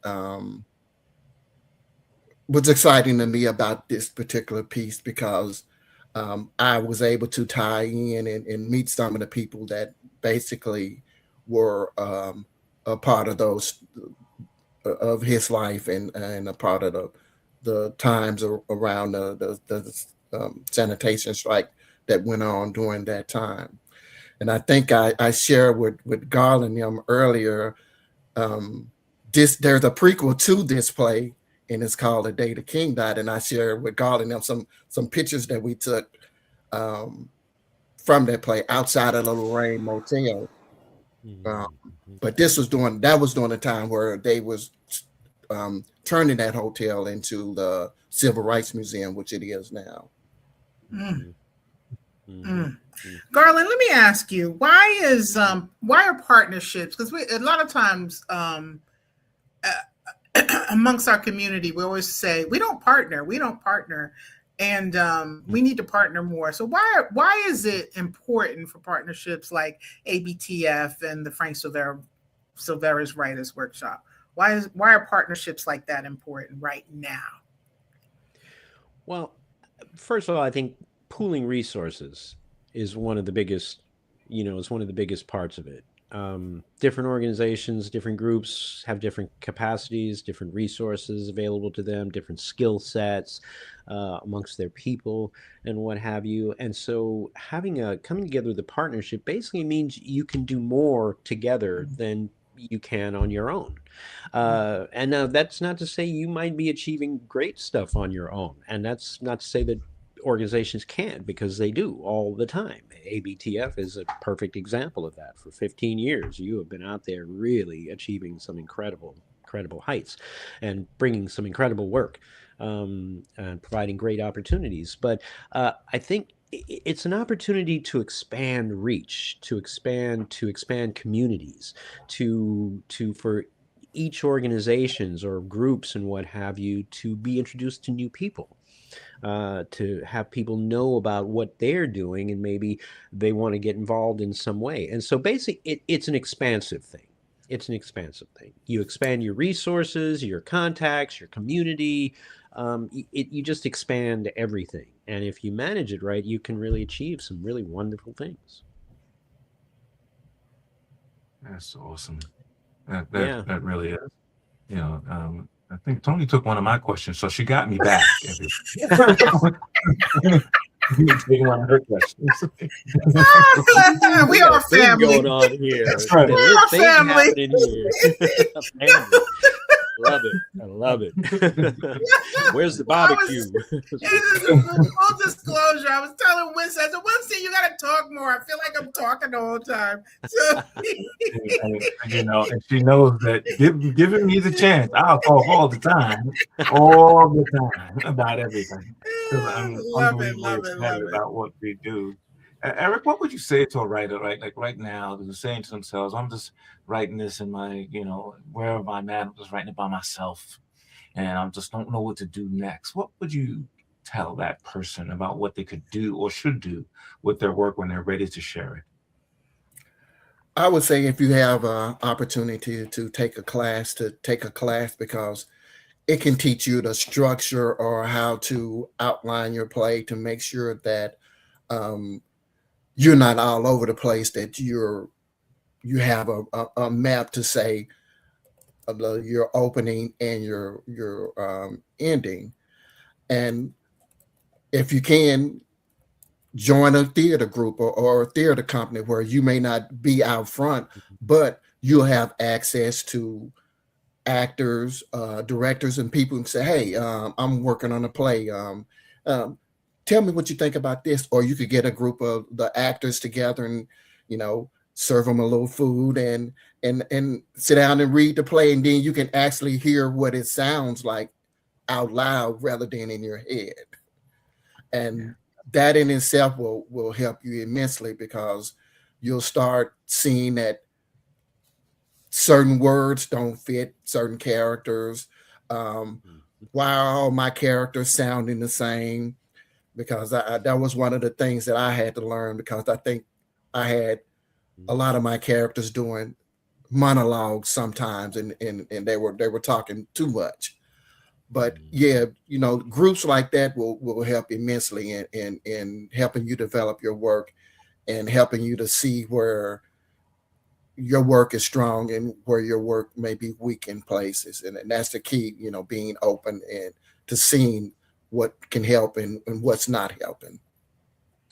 was exciting to me about this particular piece, because I was able to tie in and meet some of the people that basically were a part of those of his life, and a part of the times around the sanitation strike that went on during that time. And I think I shared with Garland earlier, there's a prequel to this play, and it's called The Day the King Died. And I shared with Garland some pictures that we took from that play outside of the Lorraine Motel. But that was during the time where they was turning that hotel into the Civil Rights Museum, which it is now.
Garland, let me ask you, why are partnerships? Because a lot of times amongst our community, we always say we don't partner, and we need to partner more. So why is it important for partnerships like ABTF and the Frank Silvera Writers Workshop? Why are partnerships like that important right now?
Well, first of all, I think pooling resources is one of the biggest, parts of it. Different organizations, different groups have different capacities, different resources available to them, different skill sets amongst their people and what have you. And so coming together with a partnership basically means you can do more together than you can on your own. And now that's not to say you might be achieving great stuff on your own. And that's not to say that organizations can't, because they do all the time. ABTF is a perfect example of that. For 15 years, you have been out there really achieving some incredible heights and bringing some incredible work and providing great opportunities. But I think it's an opportunity to expand reach, to expand communities, for each organizations or groups and what have you to be introduced to new people. To have people know about what they're doing, and maybe they want to get involved in some way. And so basically it's an expansive thing. You expand your resources, your contacts, your community. You just expand everything. And if you manage it right, you can really achieve some really wonderful things.
That's awesome. That really is. I think Toni took one of my questions, so she got me back. Taking one of her questions.
We are family.
Going on here.
That's right.
We are family.
Family. I love it. Where's the barbecue?
Full disclosure, I was telling Winston, I said, Winston, you got to talk more. I feel like I'm talking the whole time. So,
and she knows that giving me the chance, I'll talk all the time about everything. I'm unbelievably excited about what we do. Erick, what would you say to a writer, right? Like right now, they're saying to themselves, I'm just writing this in my, wherever I'm at, I'm just writing it by myself, and I just don't know what to do next. What would you tell that person about what they could do or should do with their work when they're ready to share it?
I would say if you have an opportunity to take a class, because it can teach you the structure or how to outline your play to make sure that you're not all over the place, that you have a map to say your opening and your ending. And if you can, join a theater group or a theater company where you may not be out front, but you'll have access to actors, directors, and people and say, hey, I'm working on a play. Tell me what you think about this. Or you could get a group of the actors together and, serve them a little food and sit down and read the play. And then you can actually hear what it sounds like out loud rather than in your head. And that in itself will help you immensely, because you'll start seeing that certain words don't fit certain characters. Why are all my characters sounding the same? Because that was one of the things that I had to learn, because I think I had a lot of my characters doing monologues sometimes, and they were talking too much. But yeah, groups like that will help immensely in helping you develop your work and helping you to see where your work is strong and where your work may be weak in places. And that's the key, being open and to seeing what can help and what's not helping.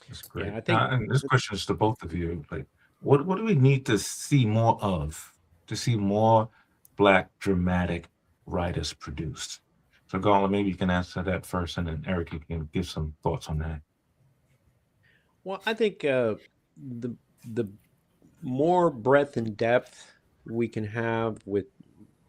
That's great.
Yeah, I think
And this question is to both of you. Like, what do we need to see more of to see more Black dramatic writers produced? So, Garland, maybe you can answer that first, and then Eric, you can give some thoughts on that.
Well, I think the more breadth and depth we can have with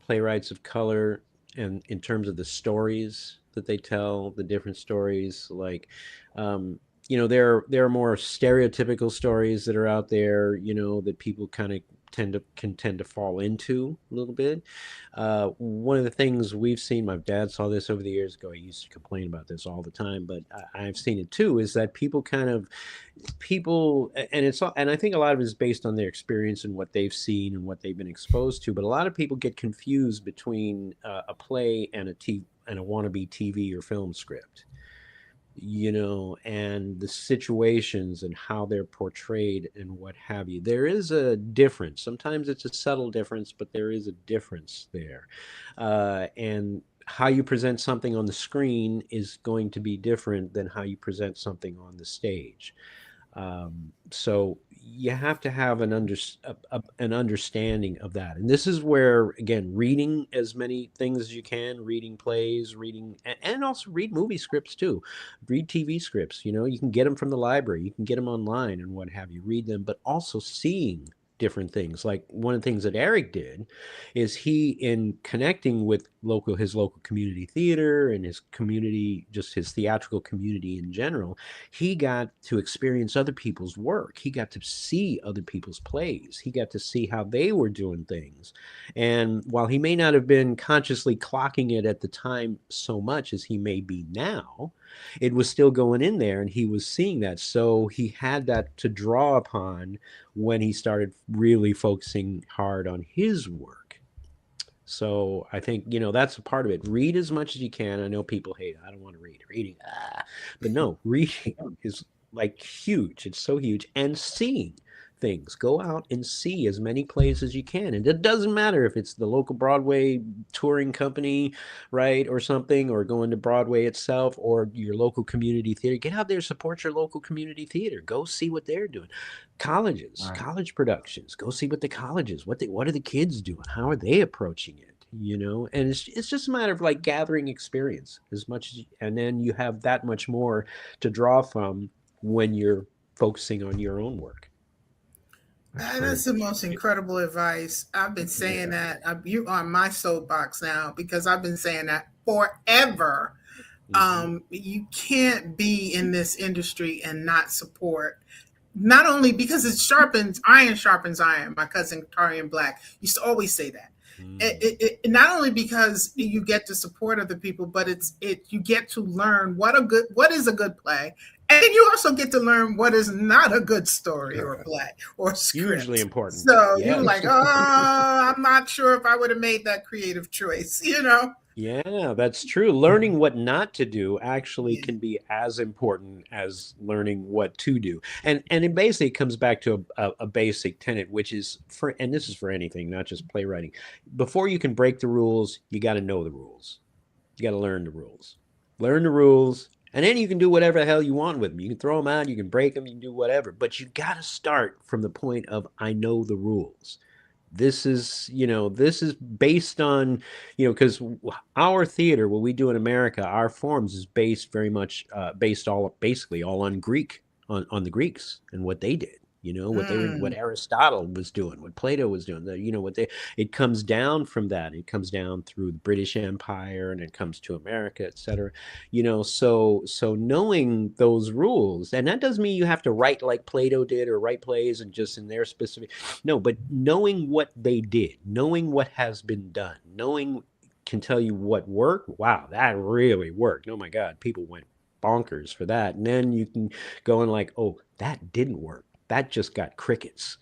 playwrights of color, and in terms of the stories that they tell, the different stories, like there are more stereotypical stories that are out there, that people kind of tend to fall into a little bit. One of the things we've seen, my dad saw this over the years ago. He used to complain about this all the time, but I've seen it too, is that people, and I think a lot of it is based on their experience and what they've seen and what they've been exposed to. But a lot of people get confused between a play and a wannabe TV or film script. And the situations and how they're portrayed and what have you. There is a difference. Sometimes it's a subtle difference, but there is a difference there. And how you present something on the screen is going to be different than how you present something on the stage. So you have to have an understanding of that. And this is where, again, reading as many things as you can, reading plays, and also read movie scripts too. Read TV scripts, you can get them from the library, you can get them online and what have you, read them, but also seeing different things. Like one of the things that Eric did is in connecting with his local community theater and his community, just his theatrical community in general, he got to experience other people's work. He got to see other people's plays. He got to see how they were doing things. And while he may not have been consciously clocking it at the time so much as he may be now, it was still going in there, and he was seeing that. So he had that to draw upon when he started really focusing hard on his work. So I think, that's a part of it. Read as much as you can. I know people hate it. I don't want to read. Reading. But no, reading is like huge. It's so huge. And seeing things. Go out and see as many plays as you can. And it doesn't matter if it's the local Broadway touring company, right, or something, or going to Broadway itself, or your local community theater. Get out there, support your local community theater. Go see what they're doing. Colleges, right. College productions. Go see what the colleges, what are the kids doing? How are they approaching it? And it's just a matter of like gathering experience as much as, and then you have that much more to draw from when you're focusing on your own work.
That's the most incredible advice. I've been saying that. You're on my soapbox now, because I've been saying that forever. You can't be in this industry and not support. Not only because it sharpens iron. My cousin Tarian Black used to always say that. It not only because you get to support other people, but you get to learn what is a good play, and you also get to learn what is not a good story or play or script.
Hugely important.
So you're like, I'm not sure if I would have made that creative choice,
Yeah, that's true. Learning what not to do actually can be as important as learning what to do. And it basically comes back to a basic tenet, which is and this is for anything, not just playwriting. Before you can break the rules, you got to know the rules. You got to learn the rules. Learn the rules And then you can do whatever the hell you want with them. You can throw them out, you can break them, you can do whatever. But you got to start from the point of, I know the rules. This is, this is based on, because our theater, what we do in America, our forms is based very much, basically all on Greek, on the Greeks and what they did. What Aristotle was doing, what Plato was doing, it comes down from that. It comes down through the British Empire and it comes to America, et cetera. So knowing those rules, and that doesn't mean you have to write like Plato did or write plays and just in their specific, no, but knowing what they did, knowing what has been done, knowing can tell you what worked. Wow, that really worked. Oh my God, people went bonkers for that. And then you can go and like, oh, that didn't work. That just got crickets,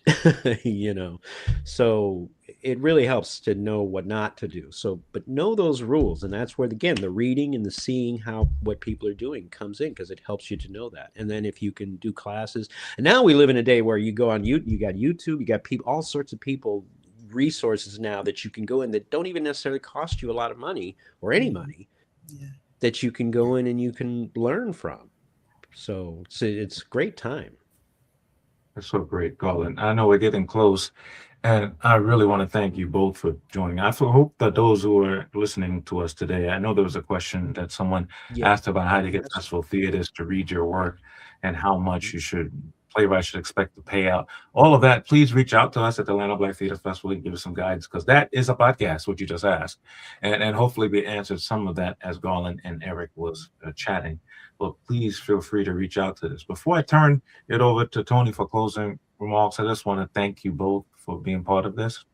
So it really helps to know what not to do. So, but know those rules. And that's where, again, the reading and the seeing what people are doing comes in, because it helps you to know that. And then if you can do classes, and now we live in a day where you go on you got YouTube, you got people, all sorts of people, resources now that you can go in that don't even necessarily cost you a lot of money or any money, that you can go in and you can learn from. So it's a great time.
That's so great, Garland. I know we're getting close, and I really want to thank you both for joining. I hope that those who are listening to us today, I know there was a question that someone asked about how to get festival theaters to read your work and how much playwrights should expect to pay out. All of that, please reach out to us at the Atlanta Black Theater Festival and give us some guidance, because that is a podcast, what you just asked. And hopefully we answered some of that as Garland and Erick was chatting. But please feel free to reach out to this. Before I turn it over to Toni for closing remarks, I just want to thank you both for being part of this.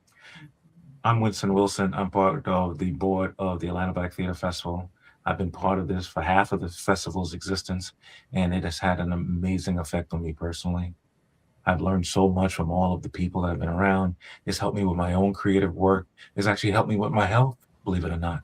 I'm Winston Wilson. I'm part of the board of the Atlanta Black Theater Festival. I've been part of this for half of the festival's existence, and it has had an amazing effect on me personally. I've learned so much from all of the people that have been around. It's helped me with my own creative work. It's actually helped me with my health, believe it or not.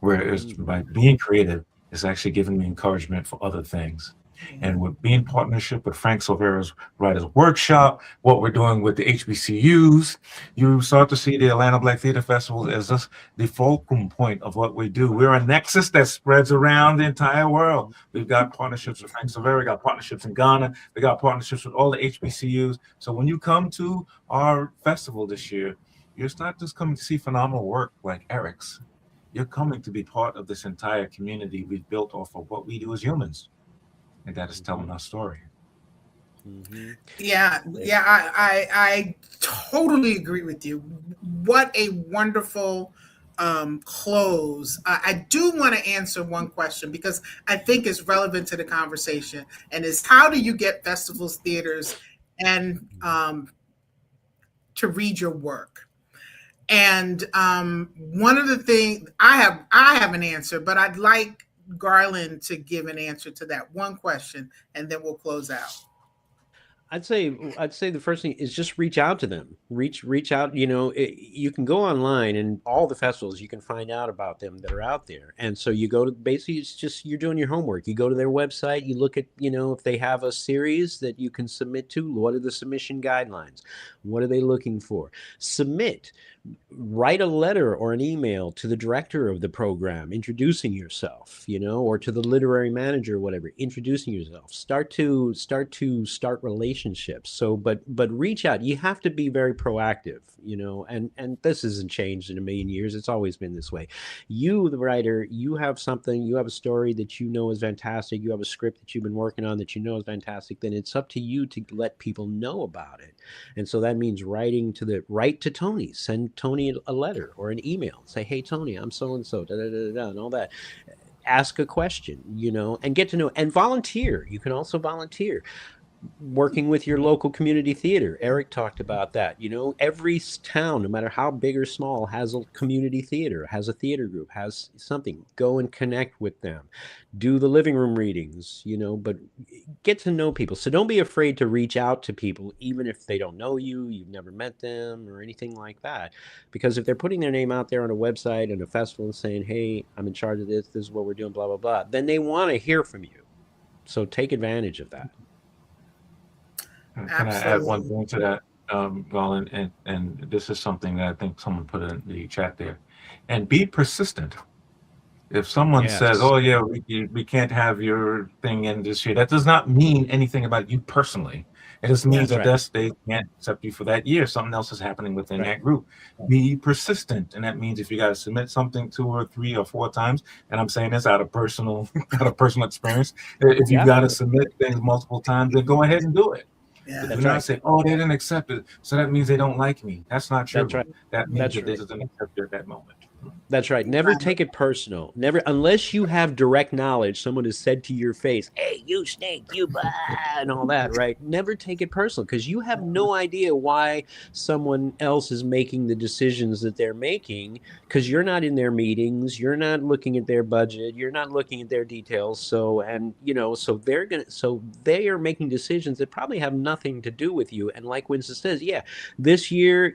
Whereas by being creative, it's actually given me encouragement for other things. And with being in partnership with Frank Silvera Writers Workshop, what we're doing with the HBCUs, you start to see the Atlanta Black Theater Festival as just the fulcrum point of what we do. We're a nexus that spreads around the entire world. We've got partnerships with Frank Silvera, we got partnerships in Ghana, we got partnerships with all the HBCUs. So when you come to our festival this year, you're not just coming to see phenomenal work like Erick's. You're coming to be part of this entire community we've built off of what we do as humans. And that is telling our story.
I totally agree with you. What a wonderful close. I do want to answer one question because I think it's relevant to the conversation, and is how do you get festivals, theaters, and to read your work? And one of the things I have an answer, but I'd like Garland to give an answer to that one question, and then we'll close out.
I'd say the first thing is just reach out to them. Reach out. You can go online and all the festivals, you can find out about them that are out there. And so you go to, basically it's just, you're doing your homework. You go to their website, you look at, if they have a series that you can submit to, what are the submission guidelines? What are they looking for? Submit. Write a letter or an email to the director of the program introducing yourself, or to the literary manager or whatever, introducing yourself. Start relationships. So but reach out. You have to be very proactive, and this hasn't changed in a million years. It's always been this way. You, the writer, you have something, you have a story that is fantastic, you have a script that you've been working on that is fantastic, then it's up to you to let people know about it. And so that means write to Toni, send Toni a letter or an email, say, hey Toni, I'm so and so, and all that. Ask a question, and get to know, and volunteer. You can also volunteer. Working with your local community theater. Erick talked about that. Every town, no matter how big or small, has a community theater, has a theater group, has something. Go and connect with them. Do the living room readings, but get to know people. So don't be afraid to reach out to people, even if they don't know you, you've never met them or anything like that. Because if they're putting their name out there on a website and a festival and saying, hey, I'm in charge of this is what we're doing, blah, blah, blah, then they want to hear from you. So take advantage of that.
Can I add one thing to that, Garland? And this is something that I think someone put in the chat there. And be persistent. If someone says,
Yes.
"Oh yeah, we can't have your thing in this year," that does not mean anything about you personally. It just means
That's
that
right.
they can't accept you for that year. Something else is happening within
Right.
that group. Be persistent, and that means if you got to submit something 2 or 3 or 4 times, and I'm saying this out of personal out of personal experience, if you
Yeah.
got to submit things multiple times, then go ahead and do it.
Yeah.
Do
That's
not
right.
say, "Oh, they didn't accept it, so that means they don't like me." That's not
That's
true.
right.
That means
That's
that they
right.
just didn't accept you at that moment.
That's right. Never take it personal. Never, unless you have direct knowledge, someone has said to your face, "Hey, you snake, you blah," and all that, right? Never take it personal because you have no idea why someone else is making the decisions that they're making because you're not in their meetings, you're not looking at their budget, you're not looking at their details. So, and so they are making decisions that probably have nothing to do with you. And like Winston says, yeah, this year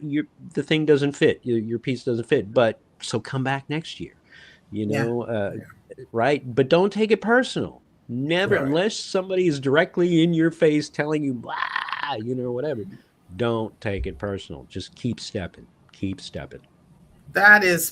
the thing doesn't fit, your piece doesn't fit, but so come back next year,
Yeah.
right? But don't take it personal. Never,
Right.
unless somebody is directly in your face telling you, blah, whatever. Don't take it personal. Just keep stepping. Keep stepping.
This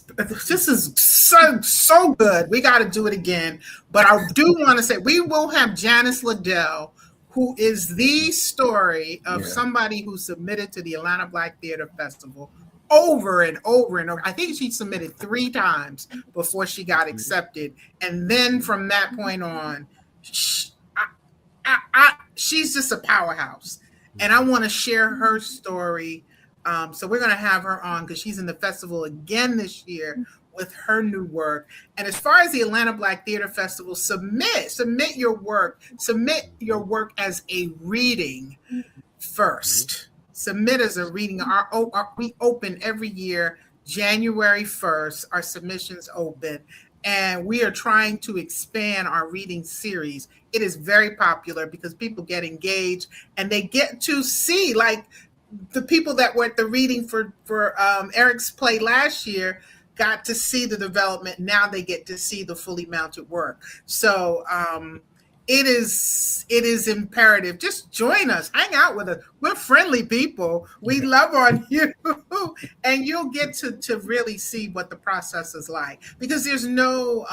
is so good. We got to do it again. But I do want to say we will have Janice Liddell, who is the story of somebody who submitted to the Atlanta Black Theater Festival over and over and over. I think she submitted 3 times before she got accepted. And then from that point on, she's just a powerhouse. And I want to share her story. So we're going to have her on because she's in the festival again this year with her new work. And as far as the Atlanta Black Theater Festival, submit your work as a reading first. Submit as a reading. We open every year, January 1st, our submissions open. And we are trying to expand our reading series. It is very popular because people get engaged and they get to see, like the people that were at the reading for Erick's play last year got to see the development. Now they get to see the fully mounted work. So it is imperative. Just join us, hang out with us. We're friendly people. We love on you, and you'll get to really see what the process is like because there's no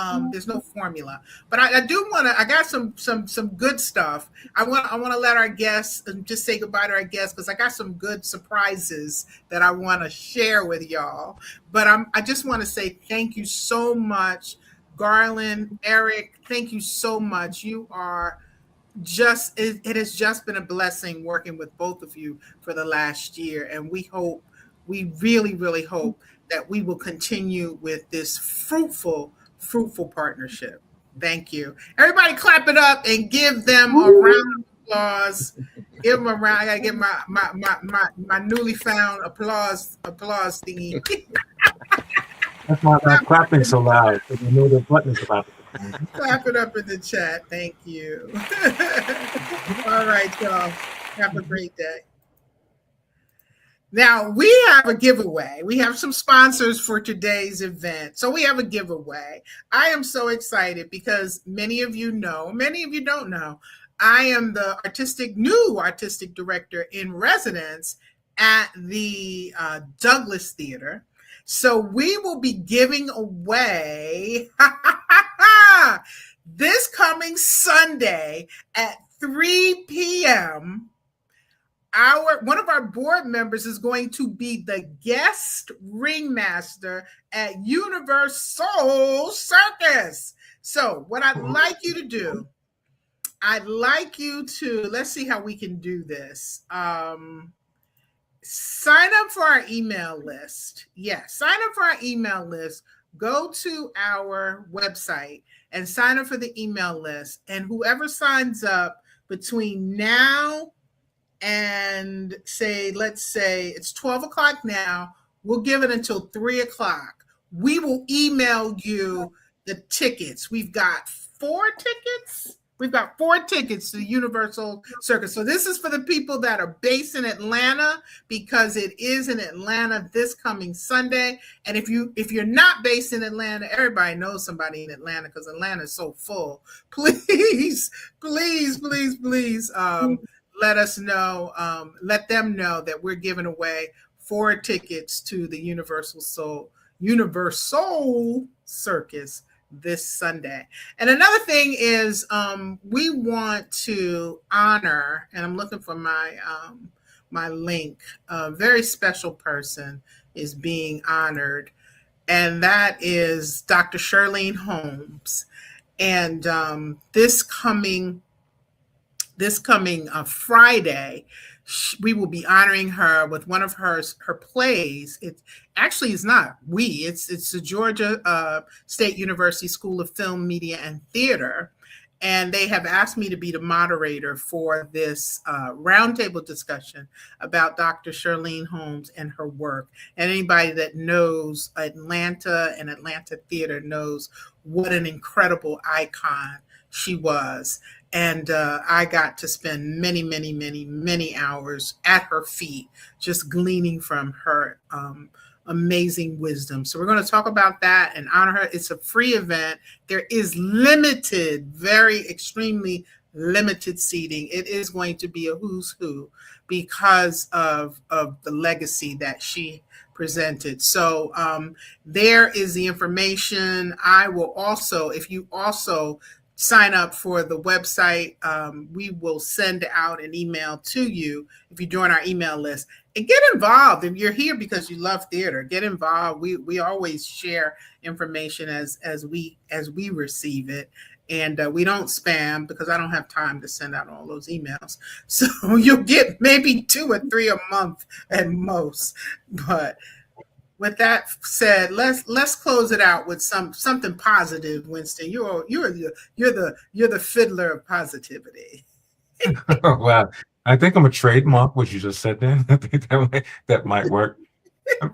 formula. But I do want to. I got some good stuff. I want to let our guests just say goodbye to our guests because I got some good surprises that I want to share with y'all. But I just want to say thank you so much. Garland, Erick, thank you so much. You are it has just been a blessing working with both of you for the last year. And we really, really hope that we will continue with this fruitful partnership. Thank you. Everybody clap it up and give them a round of applause. Give them a round. I gotta get my newly found applause thingy.
That's why I'm not clapping so loud because I know the button is about to come.
Clap it up in the chat. Thank you. All right, y'all. Have a great day. Now, we have a giveaway. We have some sponsors for today's event. So we have a giveaway. I am so excited because many of you know, many of you don't know, I am the new artistic director in residence at the Douglas Theater. So we will be giving away this coming Sunday at 3 p.m. One of our board members is going to be the guest ringmaster at Universal Circus. So what I'd like you to do, let's see how we can do this. Sign up for our email list. Yes, sign up for our email list. Go to our website and sign up for the email list. And whoever signs up between now and let's say it's 12 o'clock now, we'll give it until 3 o'clock. We will email you the tickets. We've got 4 tickets. We've got 4 tickets to the Universal Circus. So this is for the people that are based in Atlanta because it is in Atlanta this coming Sunday. And if you're not based in Atlanta, everybody knows somebody in Atlanta because Atlanta is so full. Please, let us know. Let them know that we're giving away 4 tickets to the Universal Circus this Sunday. And another thing is we want to honor, and I'm looking for my link, a very special person is being honored, and that is Dr. Shirlene Holmes. And this coming Friday, we will be honoring her with one of her plays. It actually is not it's the Georgia State University School of Film, Media, and Theater. And they have asked me to be the moderator for this roundtable discussion about Dr. Shirlene Holmes and her work. And anybody that knows Atlanta and Atlanta theater knows what an incredible icon she was. And I got to spend many, many, many, many hours at her feet, just gleaning from her amazing wisdom. So we're going to talk about that and honor her. It's a free event. There is limited, very extremely limited seating. It is going to be a who's who because of the legacy that she presented. So there is the information. I will also, if you also sign up for the website, we will send out an email to you if you join our email list. And get involved. If you're here because you love theater, get involved. We always share information as we receive it. And we don't spam because I don't have time to send out all those emails. So you'll get maybe 2 or 3 a month at most. But with that said, let's close it out with something positive, Winston. You're the fiddler of positivity.
Wow. I think I'm a trademark what you just said then. I think that might work.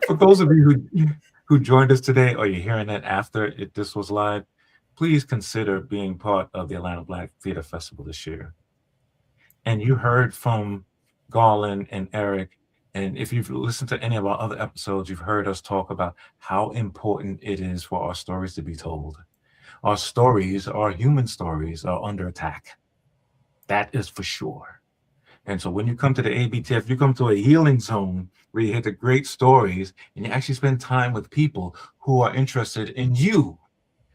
For those of you who joined us today, or you're hearing that after this was live, please consider being part of the Atlanta Black Theater Festival this year. And you heard from Garland and Erick, and if you've listened to any of our other episodes, you've heard us talk about how important it is for our stories to be told. Our stories, our human stories, are under attack. That is for sure. And so when you come to the ABTF, you come to a healing zone where you hear the great stories and you actually spend time with people who are interested in you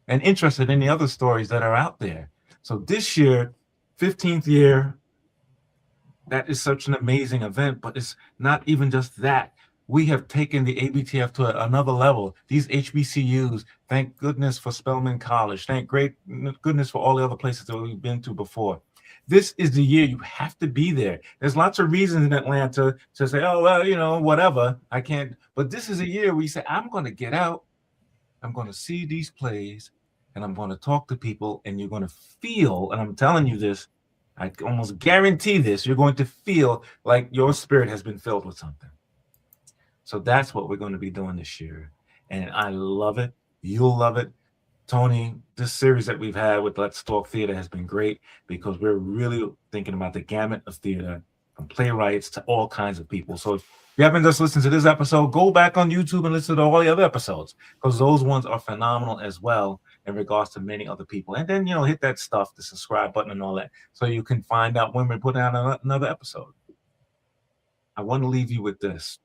and interested in the other stories that are out there. So this year, 15th year, that is such an amazing event, but it's not even just that. We have taken the ABTF to another level. These HBCUs, thank goodness for Spelman College. Thank great goodness for all the other places that we've been to before. This is the year you have to be there. There's lots of reasons in Atlanta to say, oh, well, whatever, I can't. But this is a year where you say, I'm going to get out. I'm going to see these plays and I'm going to talk to people and you're going to feel, and I'm telling you this, I almost guarantee this, you're going to feel like your spirit has been filled with something. So that's what we're going to be doing this year. And I love it. You'll love it. Toni, this series that we've had with Let's Talk Theater has been great because we're really thinking about the gamut of theater, from playwrights to all kinds of people. So if you haven't just listened to this episode, go back on YouTube and listen to all the other episodes because those ones are phenomenal as well in regards to many other people. And then, hit that stuff, the subscribe button and all that, so you can find out when we're putting out another episode. I want to leave you with this.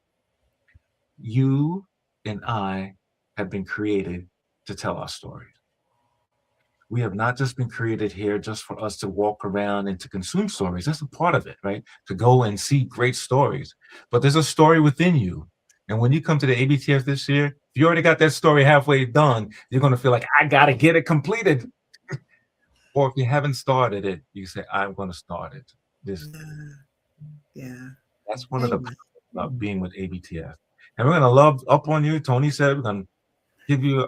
You and I have been created to tell our stories. We have not just been created here just for us to walk around and to consume stories. That's a part of it, right? To go and see great stories. But there's a story within you. And when you come to the ABTF this year, if you already got that story halfway done, you're going to feel like, I got to get it completed. Or if you haven't started it, you say, I'm going to start it.
Yeah.
That's one of the parts about being with ABTF. And we're going to love up on you. Toni said, we're going to give you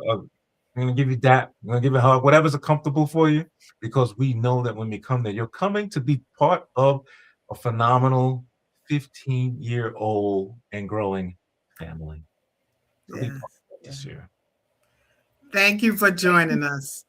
I'm going to give you that. I'm going to give you a hug, whatever's comfortable for you, because we know that when we come there, you're coming to be part of a phenomenal 15-year-old and growing family.
Yeah.
This year.
Thank you for joining us.